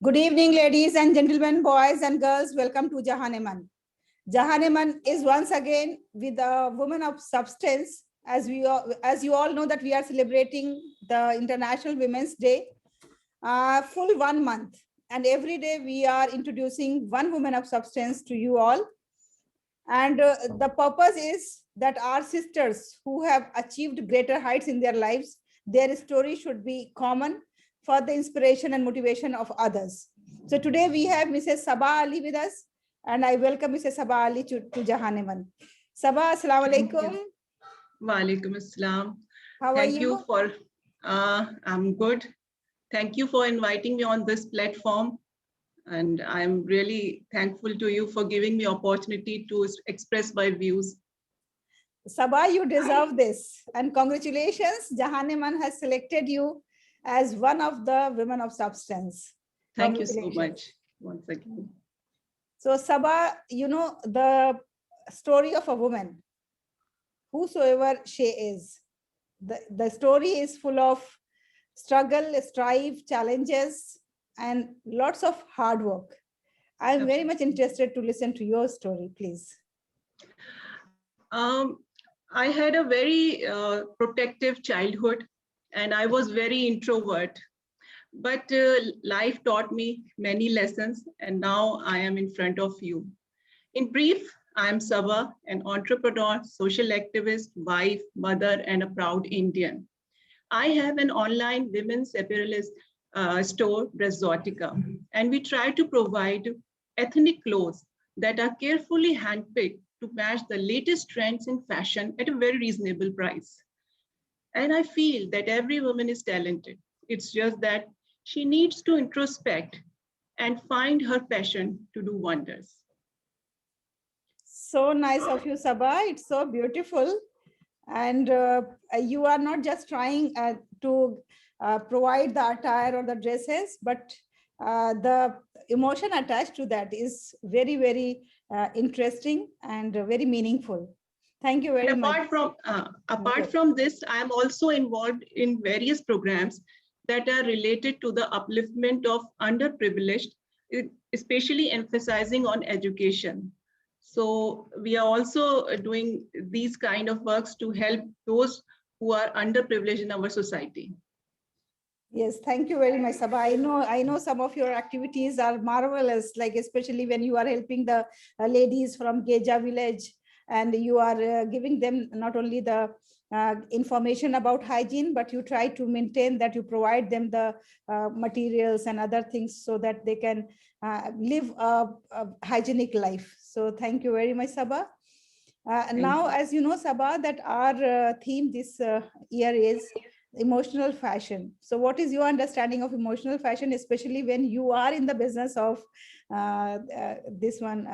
Good evening, ladies and gentlemen, boys and girls. Welcome to Jahaneman. Jahaneman is once again with a woman of substance. As you all know that we are celebrating the International Women's Day, full 1 month, and every day we are introducing one woman of substance to you all. And the purpose is that our sisters who have achieved greater heights in their lives, their story should be common for the inspiration and motivation of others. So today we have Mrs. Sabah Ali with us, and I welcome Mrs. Sabah Ali to Jahaneman. Sabah, assalamu alaikum. Wa alaikum assalam. How are you? I'm good. Thank you for inviting me on this platform. And I'm really thankful to you for giving me opportunity to express my views. Sabah, you deserve this. And congratulations, Jahaneman has selected you as one of the women of substance. Thank you so much once again. So Sabah, you know the story of a woman, whosoever she is. The story is full of struggle, strife, challenges, and lots of hard work. I'm very much interested to listen to your story, please. I had a very protective childhood, and I was very introvert. But life taught me many lessons, and now I am in front of you. In brief, I am Sabah, an entrepreneur, social activist, wife, mother, and a proud Indian. I have an online women's apparel store, Dresszotica, and we try to provide ethnic clothes that are carefully handpicked to match the latest trends in fashion at a very reasonable price. And I feel that every woman is talented. It's just that she needs to introspect and find her passion to do wonders. So nice of you, Sabah. It's so beautiful. And you are not just trying to provide the attire or the dresses, but the emotion attached to that is very, very interesting and very meaningful. Thank you very much. Apart from this, I am also involved in various programs that are related to the upliftment of underprivileged, especially emphasizing on education. So we are also doing these kind of works to help those who are underprivileged in our society. Yes, thank you very much, Sabah. I know some of your activities are marvelous, like especially when you are helping the ladies from Geja village, and you are giving them not only the information about hygiene, but you try to maintain that you provide them the materials and other things so that they can live a hygienic life. So thank you very much, Sabah. Now, as you know, Sabah, that our theme this year is emotional fashion. So what is your understanding of emotional fashion, especially when you are in the business of this one,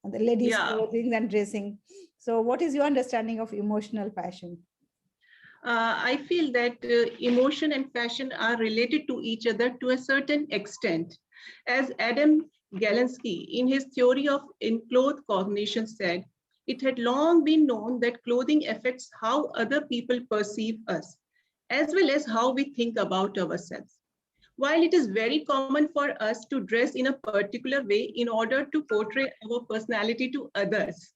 the ladies' clothing and dressing? So what is your understanding of emotional fashion? I feel that emotion and fashion are related to each other to a certain extent. As Adam Galinsky, in his theory of enclothed cognition said, it had long been known that clothing affects how other people perceive us, as well as how we think about ourselves. While it is very common for us to dress in a particular way in order to portray our personality to others,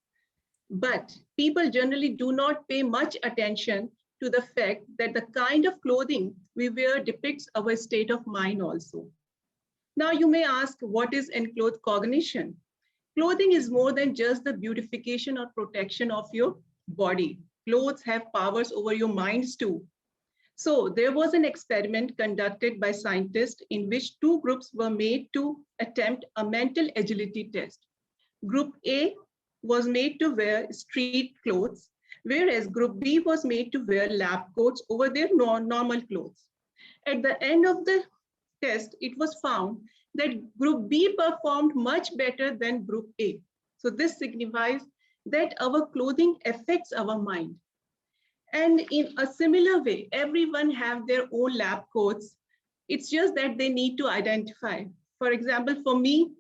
but people generally do not pay much attention to the fact that the kind of clothing we wear depicts our state of mind also. Now you may ask, what is enclothed cognition? Clothing is more than just the beautification or protection of your body. Clothes have powers over your minds too. So there was an experiment conducted by scientists in which two groups were made to attempt a mental agility test. Group A was made to wear street clothes, whereas Group B was made to wear lab coats over their normal clothes. At the end of the test, it was found that Group B performed much better than Group A. So this signifies that our clothing affects our mind. And in a similar way, everyone have their own lab coats. It's just that they need to identify. For example, for me,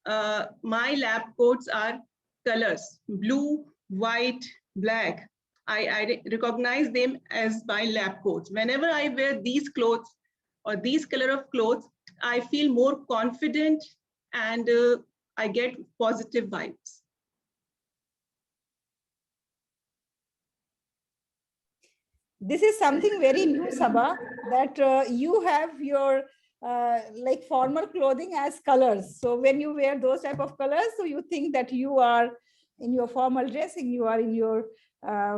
my lab coats are colors, blue, white, black. I recognize them as my lab coats. Whenever I wear these clothes or these color of clothes, I feel more confident, and I get positive vibes. This is something very new, Sabha, that you have your like formal clothing as colors. So when you wear those type of colors, so you think that you are in your formal dressing, you are in your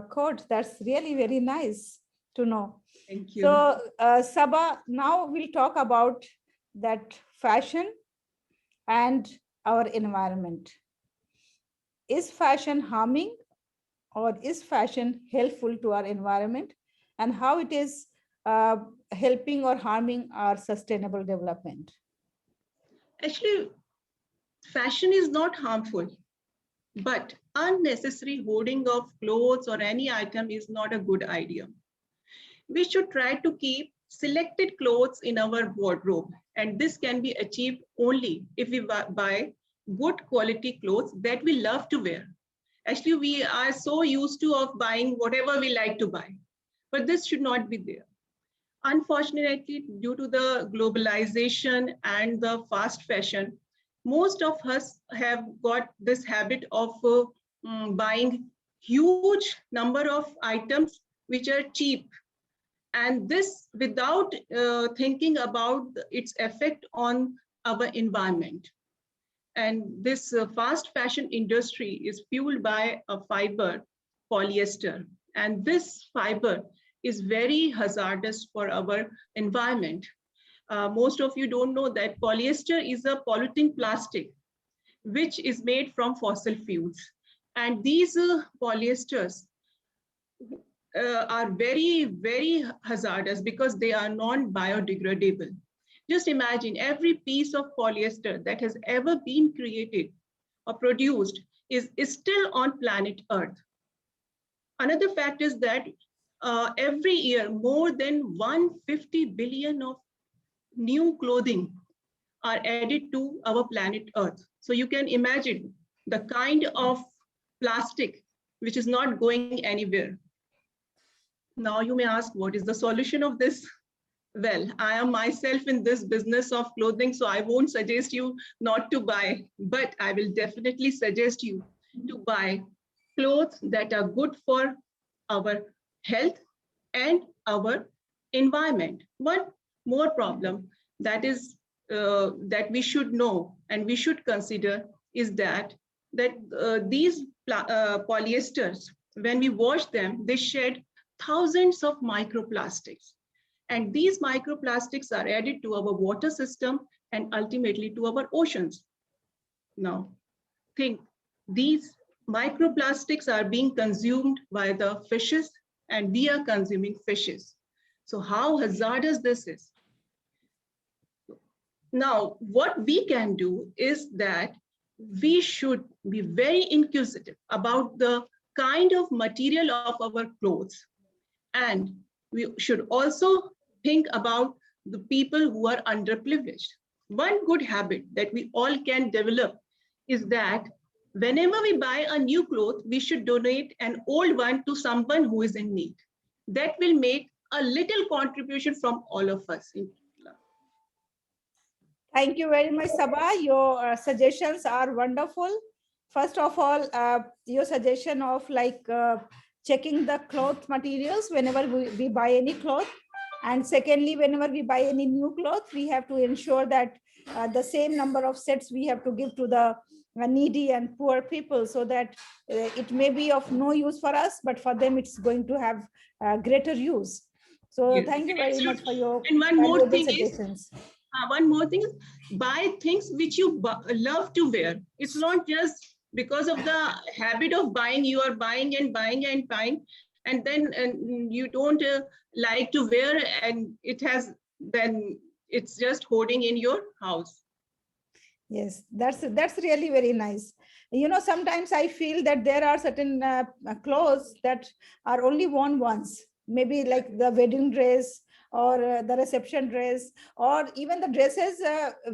coat. That's really very nice to know. Thank you. So Sabha, now we'll talk about that fashion and our environment. Is fashion harming or is fashion helpful to our environment, and how it is helping or harming our sustainable development? Actually, fashion is not harmful, but unnecessary hoarding of clothes or any item is not a good idea. We should try to keep selected clothes in our wardrobe, and this can be achieved only if we buy good quality clothes that we love to wear. Actually, we are so used to of buying whatever we like to buy, but this should not be there. Unfortunately, due to the globalization and the fast fashion, most of us have got this habit of buying huge number of items which are cheap, and this without thinking about its effect on our environment. And this fast fashion industry is fueled by a fiber, polyester, and this fiber is very hazardous for our environment. Most of you don't know that polyester is a polluting plastic which is made from fossil fuels, and these polyesters are very, very hazardous because they are non-biodegradable. Just imagine every piece of polyester that has ever been created or produced is still on planet Earth. Another fact is that every year more than 150 billion of new clothing are added to our planet Earth. So you can imagine the kind of plastic which is not going anywhere. Now you may ask, what is the solution of this? Well, I am myself in this business of clothing, so I won't suggest you not to buy, but I will definitely suggest you to buy clothes that are good for our health and our environment. One more problem that is that we should know and we should consider is that these polyesters, when we wash them, they shed thousands of microplastics. And these microplastics are added to our water system and ultimately to our oceans. Now, think these microplastics are being consumed by the fishes, and we are consuming fishes. So how hazardous this is. Now, what we can do is that we should be very inquisitive about the kind of material of our clothes. And we should also think about the people who are underprivileged. One good habit that we all can develop is that whenever we buy a new cloth, we should donate an old one to someone who is in need. That will make a little contribution from all of us. Thank you very much, Sabha. Your suggestions are wonderful. First of all, your suggestion of like checking the cloth materials whenever we buy any cloth. And secondly, whenever we buy any new cloth, we have to ensure that the same number of sets we have to give to the needy and poor people, so that it may be of no use for us, but for them it's going to have greater use. So Yes. thank you very much for your and one more thing suggestions. One more thing is buy things which you love to wear. It's not just because of the habit of buying, you are buying and buying and buying, and then you don't like to wear, and then it's just hoarding in your house. Yes, that's really very nice. You know, sometimes I feel that there are certain clothes that are only worn once, maybe like the wedding dress or the reception dress, or even the dresses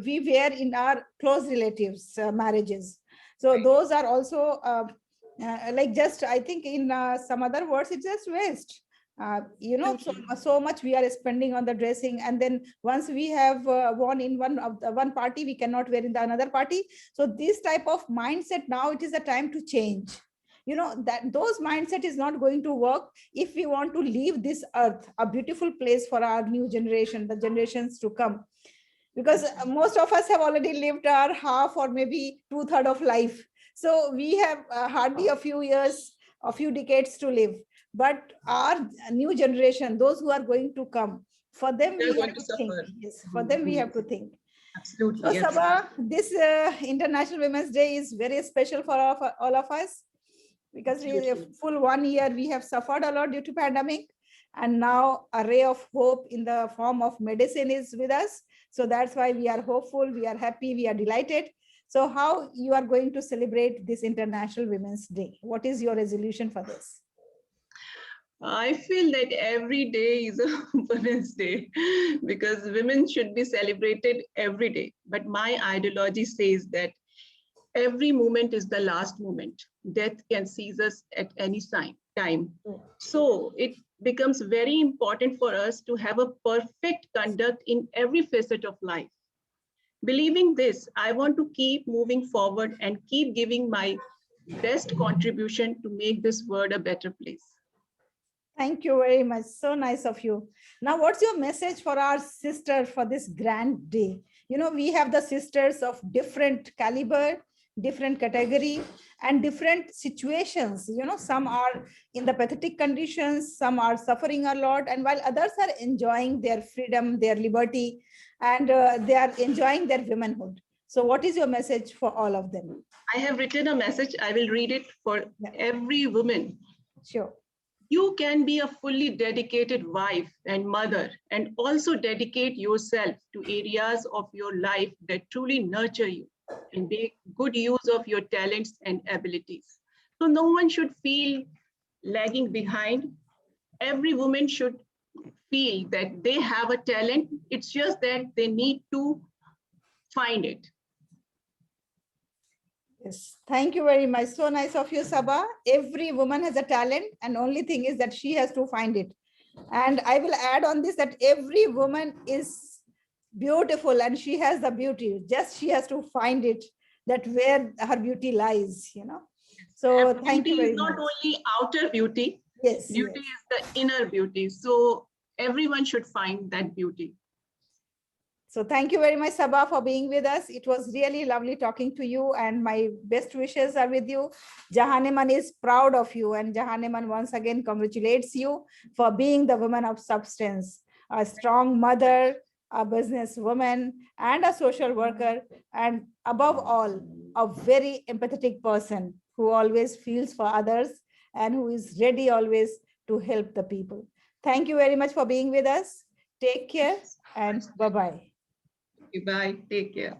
we wear in our close relatives' marriages. So those are also like just, I think in some other words, it's just waste. So much we are spending on the dressing, and then once we have worn in one party, we cannot wear in the another party. So this type of mindset, now it is the time to change. That those mindset is not going to work if we want to leave this earth a beautiful place for our new generation, the generations to come. Because most of us have already lived our half or maybe 2/3 of life. So we have hardly a few years, a few decades to live. But our new generation, those who are going to come, for them They're we going have to to think. suffer. Yes, for them we have to think. So Absolutely. Yes. Sabha, this International Women's Day is very special for all of us, because Absolutely. full 1 year we have suffered a lot due to pandemic, and now a ray of hope in the form of medicine is with us. So that's why we are hopeful, we are happy, we are delighted. So how you are going to celebrate this International Women's Day? What is your resolution for this? I feel that every day is a Women's Day because women should be celebrated every day. But my ideology says that every moment is the last moment. Death can seize us at any time. So it becomes very important for us to have a perfect conduct in every facet of life. Believing this, I want to keep moving forward and keep giving my best contribution to make this world a better place. Thank you very much. So nice of you. Now, what's your message for our sisters for this grand day? We have the sisters of different caliber, different category, and different situations. Some are in the pathetic conditions, some are suffering a lot, and while others are enjoying their freedom, their liberty, and they are enjoying their womanhood. So what is your message for all of them? I have written a message. I will read it for every woman. Sure. You can be a fully dedicated wife and mother and also dedicate yourself to areas of your life that truly nurture you and make good use of your talents and abilities. So no one should feel lagging behind. Every woman should feel that they have a talent. It's just that they need to find it. Yes, thank you very much. So nice of you, Sabha. Every woman has a talent, and only thing is that she has to find it. And I will add on this that every woman is beautiful and she has the beauty. Just she has to find it, that where her beauty lies, So thank you very much. Beauty is not only outer beauty. Yes. Beauty is the inner beauty. So everyone should find that beauty. So thank you very much, Sabha, for being with us. It was really lovely talking to you, and my best wishes are with you. Jahaneman is proud of you, and Jahaneman once again congratulates you for being the woman of substance, a strong mother, a businesswoman, and a social worker, and above all, a very empathetic person who always feels for others and who is ready always to help the people. Thank you very much for being with us. Take care and bye-bye. Bye. Take care.